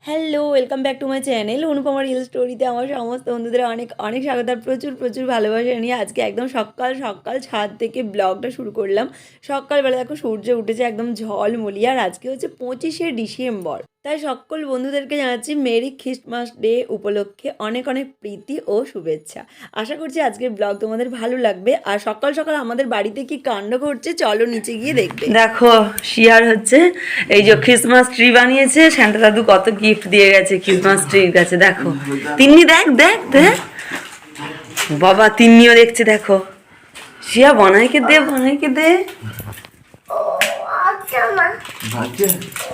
Hello, welcome back to my channel Anupama real স্টোরিতে আমার সমস্ত বন্ধুদের অনেক অনেক স্বাগত আর প্রচুর প্রচুর ভালোবাসা নিয়ে আজকে একদম সকাল সকাল ছাদ থেকে ব্লগটা শুরু করলাম। সকালবেলা দেখো সূর্য উঠেছে একদম ঝলমলি, আর আজকে হচ্ছে 25শে ডিসেম্বর। তাই সকল বন্ধুদেরকে জানাচ্ছি মেরি খ্রিস্টমাস ডে উপলক্ষে অনেক অনেক প্রীতি ও শুভেচ্ছা। আশা করছি আজকের ব্লগ তোমাদের ভালো লাগবে। আর সকাল সকাল আমাদের বাড়িতে কি কাণ্ড ঘটছে চলো নিচে গিয়ে দেখবে। দেখো শিয়ার হচ্ছে এই যে ক্রিসমাস ট্রি বানিয়েছে, সান্তা দাদু কত গিফট দিয়ে গেছে ক্রিসমাস ট্রির কাছে। দেখো তিন্নি দেখ দেখ দেখ, বাবা তিন্নিও দেখছে। দেখো শিয়া বানাইকে দে, বানাইকে দে,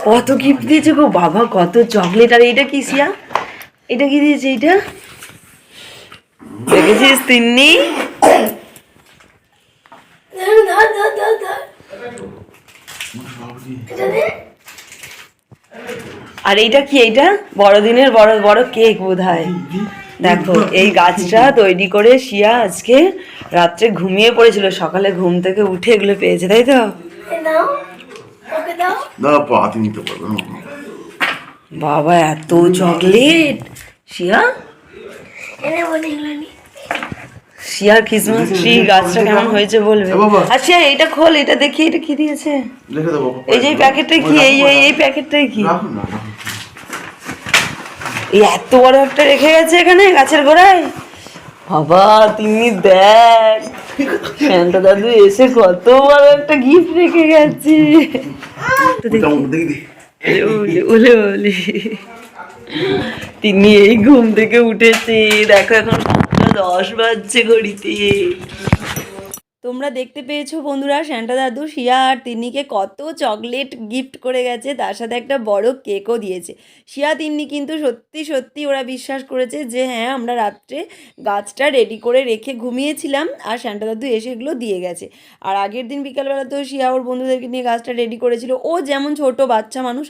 কত গিফট দিয়েছে গো বাবা, কত চকলেট। আর এইটা কি শিয়া, এটা কি দিয়েছে? এইটা দেখেছিস তিন্নি? আর এইটা কি? এইটা বড়দিনের বড় বড় কেক বোধহয়। দেখো এই গাছটা তৈরি করে শিয়া আজকে রাত্রে ঘুমিয়ে পড়েছিল, সকালে ঘুম থেকে উঠে এগুলো পেয়েছে, তাই তো? বাবা এত চকলেট! শিয়া শিয়ার ক্রিসমাস ট্রি গাছটা কেমন হয়েছে বলবে। আর শিয়া এইটা খোল, এটা দেখি এটা কি দিয়েছে। এই যে প্যাকেটটা কি? এই প্যাকেটটাই কি? এই এত বড় একটা রেখে গেছে এখানে গাছের গোড়ায়। বাবা তুমি দেখ, সান্তা দাদু এসে কত বড় একটা গিফট রেখে গেছে। তিনি এই ঘুম থেকে উঠেছে, দেখো এখন 10 বাজছে ঘড়িতে। তোমরা দেখতে পেয়েছো বন্ধুরা, সান্তা দাদু শিয়া আর তিন্নিকে কত চকলেট গিফট করে গেছে, তার সাথে একটা বড় কেকও দিয়েছে। শিয়া তিন্নি কিন্তু সত্যি সত্যি ওরা বিশ্বাস করেছে যে হ্যাঁ আমরা রাত্রে গাছটা রেডি করে রেখে ঘুমিয়েছিলাম আর সান্তা দাদু এসে এগুলো দিয়ে গেছে। আর আগের দিন বিকালবেলা তো শিয়া ওর বন্ধুদেরকে নিয়ে গাছটা রেডি করেছিল, ও যেমন ছোট বাচ্চা মানুষ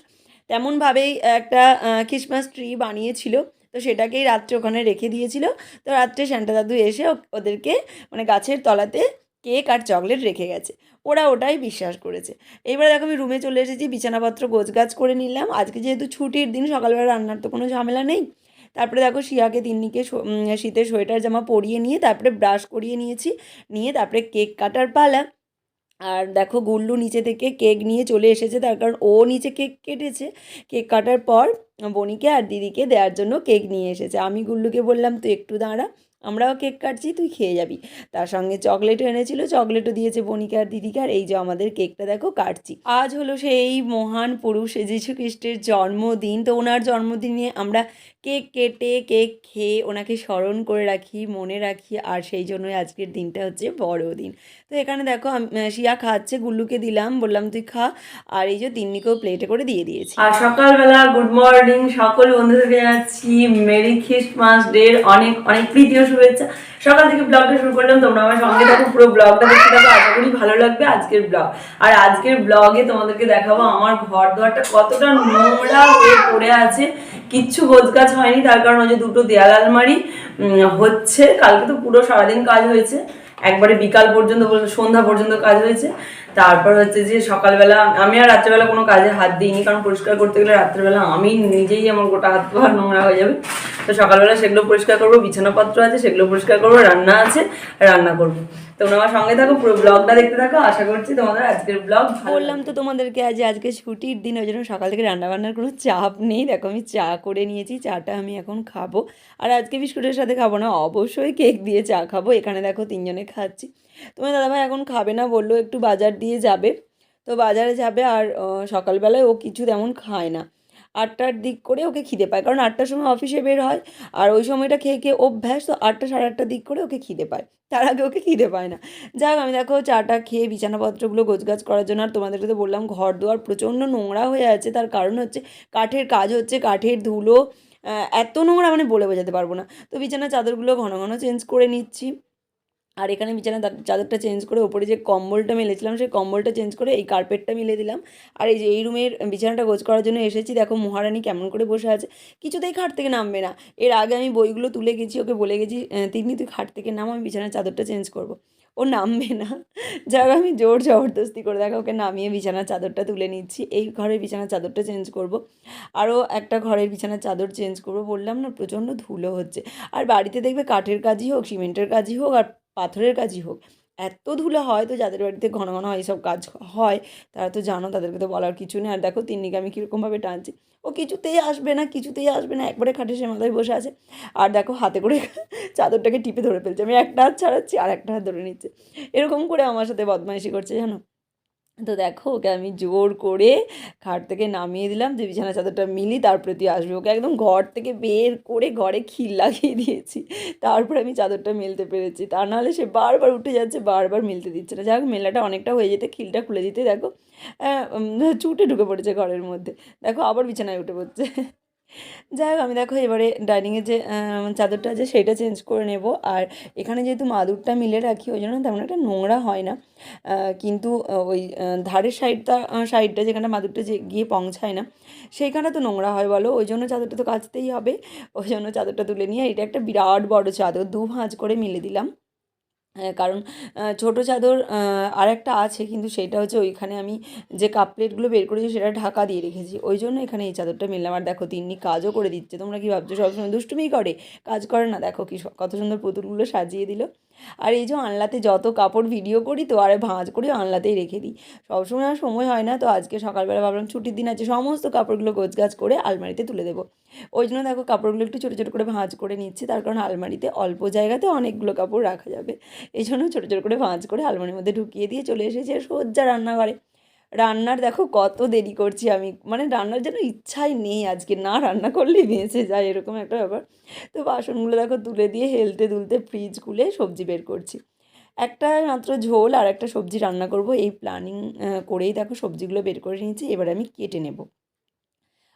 তেমনভাবেই একটা ক্রিসমাস ট্রি বানিয়েছিল। তো সেটাকেই রাত্রে ওখানে রেখে দিয়েছিল। তো রাত্রে সান্তা দাদু এসে ওদেরকে মানে গাছের তলাতে কেক আর চকলেট রেখে গেছে, ওরা ওটাই বিশ্বাস করেছে। এবারে দেখো আমি রুমে চলে এসেছি, বিছানাপত্র গোছগাছ করে নিলাম। আজকে যেহেতু ছুটির দিন, সকালবেলা রান্নার তো কোনো ঝামেলা নেই। তারপরে দেখো শিয়াকে তিন্নিকে শীতের সোয়েটার জামা পরিয়ে নিয়ে তারপরে ব্রাশ করিয়ে নিয়েছি, নিয়ে তারপরে কেক কাটার পালা। আর দেখো গুল্লু নিচে থেকে কেক নিয়ে চলে এসেছে, তার কারণ ও নিচে কেক কেটেছে। কেক কাটার পর বনিকে আর দিদিকে দেওয়ার জন্য কেক নিয়ে এসেছে। আমি গুল্লুকে বললাম তুই একটু দাঁড়া, আমরাও কেক কাটছি, তুই খেয়ে যাবি। তার সঙ্গে চকলেটও এনেছিল, চকলেটও দিয়েছে বনিকে আর দিদিকে। আর এই যে আমাদের কেকটা দেখো কাটছি। আজ হলো সেই মহান পুরুষ যীশু খ্রিস্টের জন্মদিন। তো ওনার জন্মদিনে আমরা কেক কেটে কেক খেয়ে ওনাকে স্মরণ করে রাখি, মনে রাখি, আর সেই জন্যই আজকের দিনটা হচ্ছে বড়দিন। তো এখানে দেখো শিয়া খাচ্ছে, গুল্লুকে দিলাম, বললাম তুই খা। আর এই যে তিন্নিকেও প্লেটে করে দিয়ে দিয়েছি। আর সকালবেলা গুড মর্নিং সকল বন্ধুদেরকে জানাচ্ছি মেরি খ্রিস্টমাস ডে অনেক অনেক প্রীতি ও শুভেচ্ছা। সকাল থেকে ব্লগটা শুরু করলাম, তোমরা আমার সঙ্গে থাকো, পুরো ব্লগটা দেখতে থাকো, আশা করি ভালো লাগবে আজকের ব্লগ। আর আজকের ব্লগে তোমাদেরকে দেখাবো আমার ঘর দোয়ারটা কতটা নোংরা হয়ে পড়ে আছে, কিচ্ছু গোছগাছ হয়নি। তার কারণ ওই যে দুটো দেয়াল আলমারি হচ্ছে, কালকে তো পুরো সারাদিন কাজ হয়েছে, একবারে বিকাল পর্যন্ত সন্ধ্যা পর্যন্ত কাজ হয়েছে। তারপর হচ্ছে যে সকালবেলা আমি আর রাত্রেবেলা কোনো কাজে হাত দিইনি, কারণ পরিষ্কার করতে গেলে রাত্রেবেলা আমি নিজেই আমার গোটা হাত পা নোংরা হয়ে যাবে। তো সকালবেলা সেগুলো পরিষ্কার করবো, বিছানাপত্র আছে সেগুলো পরিষ্কার করবো, রান্না আছে রান্না করবো। তোমরা আমার সঙ্গে থাকো, পুরো ব্লগটা দেখতে থাকো, আশা করছি তোমাদের আজকের ব্লগ। বললাম তো তোমাদেরকে আজকে ছুটির দিন, ওই জন্য সকাল থেকে রান্নাবান্নার কোনো চাপ নেই। দেখো আমি চা করে নিয়েছি, চাটা আমি এখন খাবো। আর আজকে বিস্কুটের সাথে খাবো না, অবশ্যই কেক দিয়ে চা খাবো। এখানে দেখো তিনজনে খাচ্ছি। তোমার দাদাভাই এখন খাবে না, বললো একটু বাজার দিয়ে যাবে। তো বাজারে যাবে, আর সকালবেলায় ও কিছু তেমন খায় না। 8টার দিক করে ওকে খিদে পায়, কারণ 8টার সময় অফিসে বের হয়, আর ওই সময়টা খেয়ে খেয়ে অভ্যাস। তো 8টা সাড়ে 8টার দিক করে ওকে খিদে পায়, তার আগে ওকে খিদে পায় না। যাক আমি দেখো চাটা খেয়ে বিছানাপত্রগুলো গোছগাছ করার জন্য, আর তোমাদেরকে তো বললাম ঘর দুয়ার প্রচণ্ড নোংরা হয়ে আছে। তার কারণ হচ্ছে কাঠের কাজ হচ্ছে, কাঠের ধুলো এত নোংরা মানে বলে বোঝাতে পারবো না। তো বিছানার চাদরগুলো ঘন ঘন চেঞ্জ করে নিচ্ছি। আর এখানে বিছানা চাদরটা চেঞ্জ করে ওপরে যে কম্বলটা মেলেছিলাম সেই কম্বলটা চেঞ্জ করে এই কার্পেটটা মিলে দিলাম। আর এই যে এই রুমের বিছানাটা গোছ করার জন্য এসেছি, দেখো মহারানী কেমন করে বসে আছে, কিছুতেই খাট থেকে নামবে না। এর আগে আমি বইগুলো তুলে গেছি, ওকে বলে গেছি তিনি তুই খাট থেকে নাম, আমি বিছানার চাদরটা চেঞ্জ করবো। ও নামবে না। যাক আমি জোর জবরদস্তি করে দেখো ওকে নামিয়ে বিছানার চাদরটা তুলে নিচ্ছি। এই ঘরের বিছানার চাদরটা চেঞ্জ করব, আরও একটা ঘরের বিছানার চাদর চেঞ্জ করব। বললাম না প্রচণ্ড ধুলো হচ্ছে। আর বাড়িতে দেখবে কাঠের কাজই হোক, সিমেন্টের কাজই হোক, আর পাথরের কাজই হোক, এত ধুলো হয়। তো যাদের বাড়িতে ঘন ঘন এইসব কাজ হয় তারা তো জানো, তাদেরকে তো বলার কিছু নেই। আর দেখো তিন্নিকে আমি কীরকমভাবে টানছি, ও কিছুতেই আসবে না, কিছুতেই আসবে না, একবারে খাটে সে মাথায় বসে আছে। আর দেখো হাতে করে চাদরটাকে টিপে ধরে ফেলছে, আমি একটা হাত ছাড়াচ্ছি আর একটা হাত ধরে নিচ্ছে, এরকম করে আমার সাথে বদমাইশি করছে জানো। তো দেখো ওকে আমি জোর করে খাট থেকে নামিয়ে দিলাম যে বিছানা চাদরটা মিলি তারপরে তুই আসবি। ওকে একদম ঘর থেকে বের করে ঘরে খিল লাগিয়ে দিয়েছি, তারপরে আমি চাদরটা মেলতে পেরেছি। তা নাহলে সে বারবার উঠে যাচ্ছে, বারবার মেলতে দিচ্ছে না। যাই হোক মেলাটা অনেকটা হয়ে যেতে খিলটা খুলে দিতে দেখো চুটে ঢুকে পড়েছে ঘরের মধ্যে। দেখো আবার বিছানায় উঠে পড়ছে। যাই হোক আমি দেখো এবারে ডাইনিংয়ের যে চাদরটা আছে সেইটা চেঞ্জ করে নেব। আর এখানে যেহেতু মাদুরটা মিলে রাখি ওই জন্য তেমন একটা নোংরা হয় না, কিন্তু ওই ধারের সাইডটা যেখানে মাদুরটা যে গিয়ে পৌঁছায় না সেইখানে তো নোংরা হয় বলো, ওই জন্য চাদরটা তো কাচতেই হবে। ওই জন্য চাদরটা তুলে নিয়ে এটা একটা বিরাট বড় চাদর দু ভাঁজ করে মিলে দিলাম। কারণ ছোটো চাদর আরেকটা আছে, কিন্তু সেইটা হচ্ছে ওইখানে আমি যে কাপ প্লেটগুলো বের করেছি সেটা ঢাকা দিয়ে রেখেছি, ওই জন্য এখানে এই চাদরটা মিললাম। আর দেখো তিন্নি কাজও করে দিচ্ছে। তোমরা কি ভাবছো সবসময় দুষ্টুমিই করে, কাজ করে না? দেখো কি কত সুন্দর পুতুলগুলো সাজিয়ে দিল। আর এই যে আনলাতে যত কাপড় ভিডিও করি তো আরে ভাঁজ করে আনলাতেই রেখে দিই, সবসময় আর সময় হয় না। তো আজকে সকালবেলা ভাবলাম ছুটির দিন আছে, সমস্ত কাপড়গুলো গোছগাছ করে আলমারিতে তুলে দেবো। ওই জন্য দেখো কাপড়গুলো একটু ছোটো ছোটো করে ভাঁজ করে নিচ্ছি, তার কারণ আলমারিতে অল্প জায়গাতে অনেকগুলো কাপড় রাখা যাবে, এই জন্য ছোটো ছোটো করে ভাঁজ করে আলমারির মধ্যে ঢুকিয়ে দিয়ে চলে এসেছি আর সোজা রান্নাঘরে। রান্নার দেখো কত দেরি করছি আমি, মানে রান্নার যেন ইচ্ছাই নেই আজকে, না রান্না করলেই বেঁচে যায় এরকম একটা ব্যাপার। তো বাসনগুলো দেখো তুলে দিয়ে হেলতে দুলতে ফ্রিজ খুলে সবজি বের করছি। একটা মাত্র ঝোল আর একটা সবজি রান্না করব, এই প্ল্যানিং করেই দেখো সবজিগুলো বের করে নিয়েছি, এবার আমি কেটে নেব।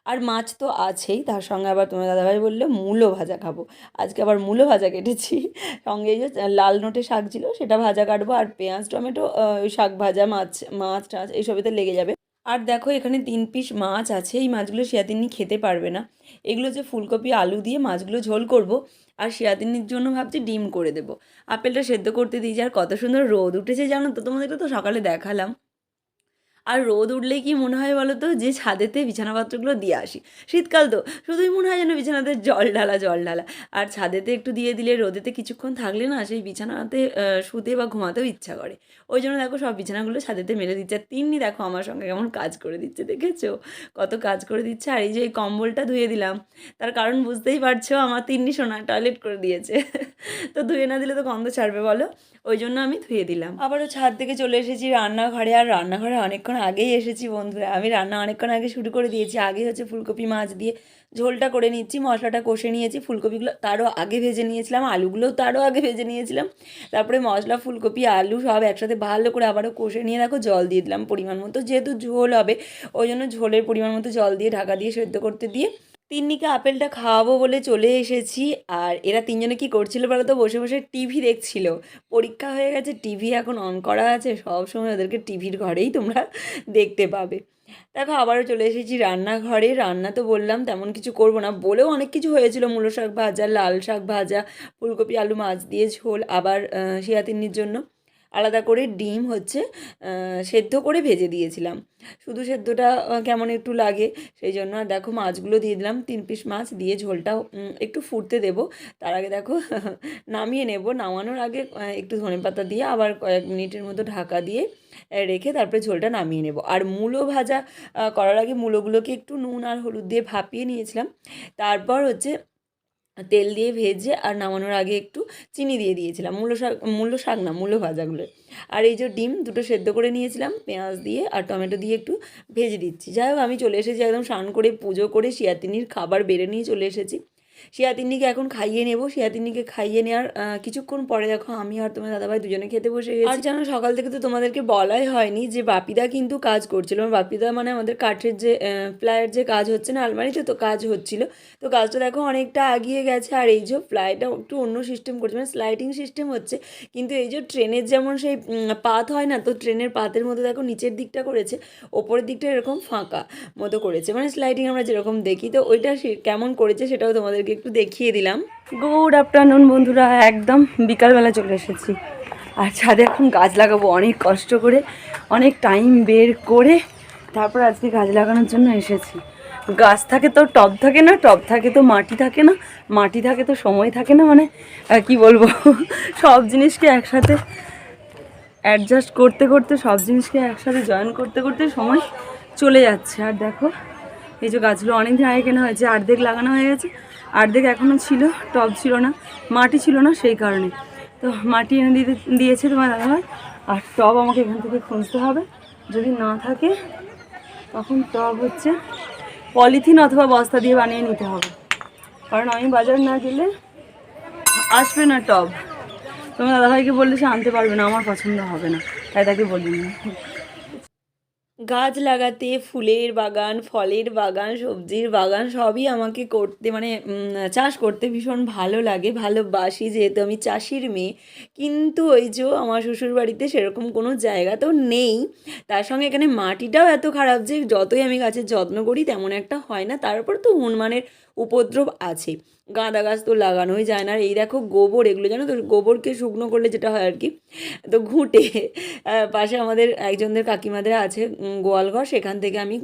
আর মাছ তো আছেই, তার সঙ্গে আবার তোমার দাদাভাই বললো মূলো ভাজা খাবো, আজকে আবার মূলো ভাজা কেটেছি। সঙ্গে এই যে লাল নোটে শাক ছিল সেটা ভাজা কাটবো, আর পেঁয়াজ টমেটো ওই শাক ভাজা মাছ মাছ টাছ এইসবেতে লেগে যাবে। আর দেখো এখানে 3 পিস মাছ আছে, এই মাছগুলো শিয়াতিনি খেতে পারবে না। এগুলো যে ফুলকপি আলু দিয়ে মাছগুলো ঝোল করব, আর শিয়াতিনির জন্য ভাবছি ডিম করে দেবো। আপেলটা সেদ্ধ করতে দিয়েছি, আর কত সুন্দর রোদ উঠেছে জানো তো, তোমাদেরকে তো সকালে দেখালাম। আর রোদ উঠলেই কি মনে হয় বলো তো, যে ছাদেতে বিছানাপত্রগুলো দিয়ে আসি। শীতকাল তো শুধুই মনে হয় যেন বিছানাতে জল ঢালা জল ঢালা। আর ছাদেতে একটু দিয়ে দিলে, রোদেতে কিছুক্ষণ থাকলে না সেই বিছানাতে শুতে বা ঘুমাতেও ইচ্ছা করে। ওই জন্য দেখো সব বিছানাগুলো ছাদেতে মেলে দিচ্ছে। আর তিন্নি দেখো আমার সঙ্গে কেমন কাজ করে দিচ্ছে, দেখেছো কত কাজ করে দিচ্ছে। আর এই যে এই কম্বলটা ধুয়ে দিলাম, তার কারণ বুঝতেই পারছো, আমার তিন্নি সোনা টয়লেট করে দিয়েছে। তো ধুয়ে না দিলে তো গন্ধ ছাড়বে বলো, ওই জন্য আমি ধুয়ে দিলাম। আবারও ছাদ থেকে চলে এসেছি রান্নাঘরে, আর রান্নাঘরে অনেকক্ষণ আগেই এসেছি বন্ধুরা। আমি রান্না অনেকক্ষণ আগে শুরু করে দিয়েছি। আগে হচ্ছে ফুলকপি মাছ দিয়ে ঝোলটা করে নিচ্ছি, মশলাটা কষে নিয়েছি, ফুলকপিগুলো তারও আগে ভেজে নিয়েছিলাম, আলুগুলোও তারও আগে ভেজে নিয়েছিলাম। তারপরে মশলা ফুলকপি আলু সব একসাথে ভালো করে আবারও কষে নিয়ে দেখো জল দিয়ে দিলাম পরিমাণ মতো, যেহেতু ঝোল হবে ওই জন্য ঝোলের পরিমাণ মতো জল দিয়ে ঢাকা দিয়ে সেদ্ধ করতে দিয়ে তিন্নিকে আপেলটা খাওয়াবো বলে চলে এসেছি। আর এরা তিনজনে কি করছিল বলো তো, বসে বসে টিভি দেখছিল। পরীক্ষা হয়ে গেছে, টিভি এখন অন করা আছে, সব সময় ওদেরকে টিভির ঘরেই তোমরা দেখতে পাবে। দেখো আবারও চলে এসেছি রান্নাঘরে। রান্না তো বললাম তেমন কিছু করব না, বলেও অনেক কিছু হয়েছিল, মূলো শাক ভাজা, লাল শাক ভাজা, ফুলকপি আলু মাছ দিয়ে ঝোল, আবার শিয়াতিন্নির জন্য আলাদা করে ডিম হচ্ছে সেদ্ধ করে ভেজে দিয়েছিলাম। শুধু সেদ্ধটা কেমন একটু লাগে সেই জন্য। আর দেখো মাছগুলো দিয়ে দিলাম, 3 পিস মাছ দিয়ে ঝোলটাও একটু ফুটতে দেবো। তার আগে দেখো নামিয়ে নেব, নামানোর আগে একটু ধনেপাতা দিয়ে আবার কয়েক মিনিটের মতো ঢাকা দিয়ে রেখে তারপরে ঝোলটা নামিয়ে নেব। আর মূলো ভাজা করার আগে মূলোগুলোকে একটু নুন আর হলুদ দিয়ে ভাপিয়ে নিয়েছিলাম, তারপর হচ্ছে তেল দিয়ে ভেজে আর নামানোর আগে একটু চিনি দিয়ে দিয়েছিলাম মূলো শাক না মূলো ভাজাগুলো। আর এই যে ডিম দুটো সেদ্ধ করে নিয়েছিলাম পেঁয়াজ দিয়ে আর টমেটো দিয়ে একটু ভেজে দিচ্ছি। যাই হোক আমি চলে এসেছি একদম স্নান করে পুজো করে শিয়াতিনির খাবার বেড়ে নিয়ে চলে এসেছি। শিয়াতিন্নিকে এখন খাইয়ে নেব। শিয়াতিন্নিকে খাইয়ে নেওয়ার কিছুক্ষণ পরে দেখো আমি আর তোমার দাদাভাই দুজনে খেতে বসে গেছি। আর জানো সকাল থেকে তো তোমাদেরকে বলাই হয়নি যে বাপিদা কিন্তু কাজ করছিল। বাপিদা মানে আমাদের কাঠের যে প্লাইয়ের যে কাজ হচ্ছে না আলমারিতে, তো কাজ হচ্ছিল। তো কাজটা দেখো অনেকটা আগিয়ে গেছে। আর এই যে প্লাইটা একটু অন্য সিস্টেম করছে, মানে স্লাইডিং সিস্টেম হচ্ছে, কিন্তু এই যে ট্রেনের যেমন সেই পাত হয় না, তো ট্রেনের পাতের মধ্যে দেখো নিচের দিকটা করেছে, ওপরের দিকটা এরকম ফাঁকা মতো করেছে, মানে স্লাইডিং আমরা যেরকম দেখি। তো ওইটা কেমন করেছে সেটাও তোমাদেরকে একটু দেখিয়ে দিলাম। গুড আফটারনুন বন্ধুরা, একদম বিকালবেলা চলে এসেছি। আর ছাদে এখন গাছ লাগাবো অনেক কষ্ট করে, অনেক টাইম বের করে তারপর আজকে গাছ লাগানোর জন্য এসেছি। গাছ থাকে তো টব থাকে না, টব থাকে তো মাটি থাকে না, মাটি থাকে তো সময় থাকে না, মানে কি বলবো সব জিনিসকে একসাথে অ্যাডজাস্ট করতে করতে, সব জিনিসকে একসাথে জয়েন করতে করতে সময় চলে যাচ্ছে। আর দেখো এই যে গাছগুলো অনেক দিন আগে কেনা হয়েছে, অর্ধেক লাগানো হয়ে গেছে, অর্ধেক এখনও ছিল, টব ছিল না, মাটি ছিল না, সেই কারণে তো মাটি এনে দিয়েছে তোমার দাদাভাই। আর টব আমাকে এখান থেকে খুঁজতে হবে, যদি না থাকে তখন টব হচ্ছে পলিথিন অথবা বস্তা দিয়ে বানিয়ে নিতে হবে, কারণ আমি বাজার না গেলে আসবে না টব। তোমার দাদাভাইকে বললে সে আনতে পারবে না, আমার পছন্দ হবে না, তাই তাকে বলিনি। গাছ লাগাতে, ফুলের বাগান, ফলের বাগান, সবজির বাগান সবই আমাকে করতে, মানে চাষ করতে ভীষণ ভালো লাগে, ভালোবাসি, যেহেতু আমি চাষির মেয়ে। কিন্তু ওই যে আমার শ্বশুরবাড়িতে সেরকম কোনো জায়গা তো নেই, তার সঙ্গে এখানে মাটিটাও এত খারাপ যে যতই আমি গাছের যত্ন করি তেমন একটা হয় না, তারপর তো হনুমানের উপদ্রব আছে, গাঁদা গাছ তো লাগানোই যায় না। আর এই দেখো গোবর, এগুলো জানো তো, গোবরকে শুকনো করলে যেটা হয় আর কি, তো ঘুঁটে পাশে আমাদের একজনদের কাকিমাদের আছে গোয়াল ঘর, সেখান থেকে আমি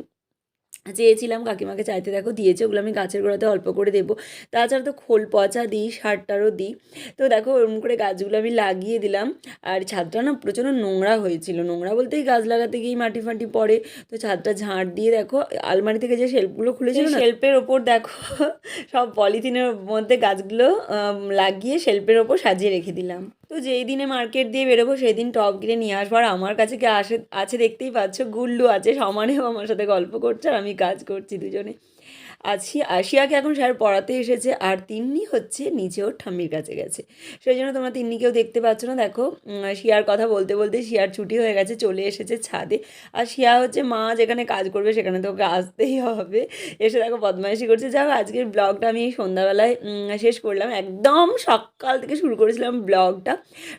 চেয়েছিলাম, কাকিমাকে চাইতে দেখো দিয়েছে, ওগুলো আমি গাছের গোড়াতে অল্প করে দেবো। তাছাড়া তো খোল পচা দিই, সার টারও দিই। তো দেখো ওরকম করে গাছগুলো আমি লাগিয়ে দিলাম। আর ছাদটা না প্রচণ্ড নোংরা হয়েছিল, নোংরা বলতেই গাছ লাগাতে গিয়েই মাটি ফাটি পড়ে। তো ছাদটা ঝাঁট দিয়ে দেখো আলমারি থেকে যে শেল্ফগুলো খুলেছিল না, শেল্ফের ওপর দেখো সব পলিথিনের মধ্যে গাছগুলো লাগিয়ে শেল্ফের ওপর সাজিয়ে রেখে দিলাম। তো যেই দিনে মার্কেট দিয়ে বেরোবো সেই দিন টব কিনে নিয়ে আসবো। আর আমার কাছে কে আছে দেখতেই পাচ্ছ, গুল্লু আছে, সমানেও আমার সাথে গল্প করছে আর আমি কাজ করছি দুজনে আছি। আশিয়াকে এখন স্যার পড়াতে এসেছে, আর তিন্নি হচ্ছে নিচে ওর ঠাম্মির কাছে গেছে, সেই জন্য তোমরা তিন্নিকেও দেখতে পাচ্ছ না। দেখো শিয়ার কথা বলতে বলতে শিয়ার ছুটি হয়ে গেছে, চলে এসেছে ছাদে। আর শিয়া হচ্ছে মা যেখানে কাজ করবে সেখানে তো ওকে আসতেই হবে, এসে দেখো বদমাইশি করছে। যাও আজকের ব্লগটা আমি সন্ধ্যাবেলায় শেষ করলাম, একদম সকাল থেকে শুরু করেছিলাম ব্লগটা,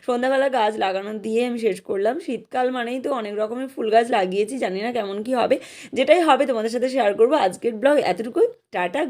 সন্ধ্যাবেলা গাছ লাগানো দিয়ে আমি শেষ করলাম। শীতকাল মানেই তো অনেক রকমের ফুল গাছ লাগিয়েছি, জানি না কেমন কি হবে, যেটাই হবে তোমাদের সাথে শেয়ার করবো। আজকের ব্লগ এতটুকুই, টাটা।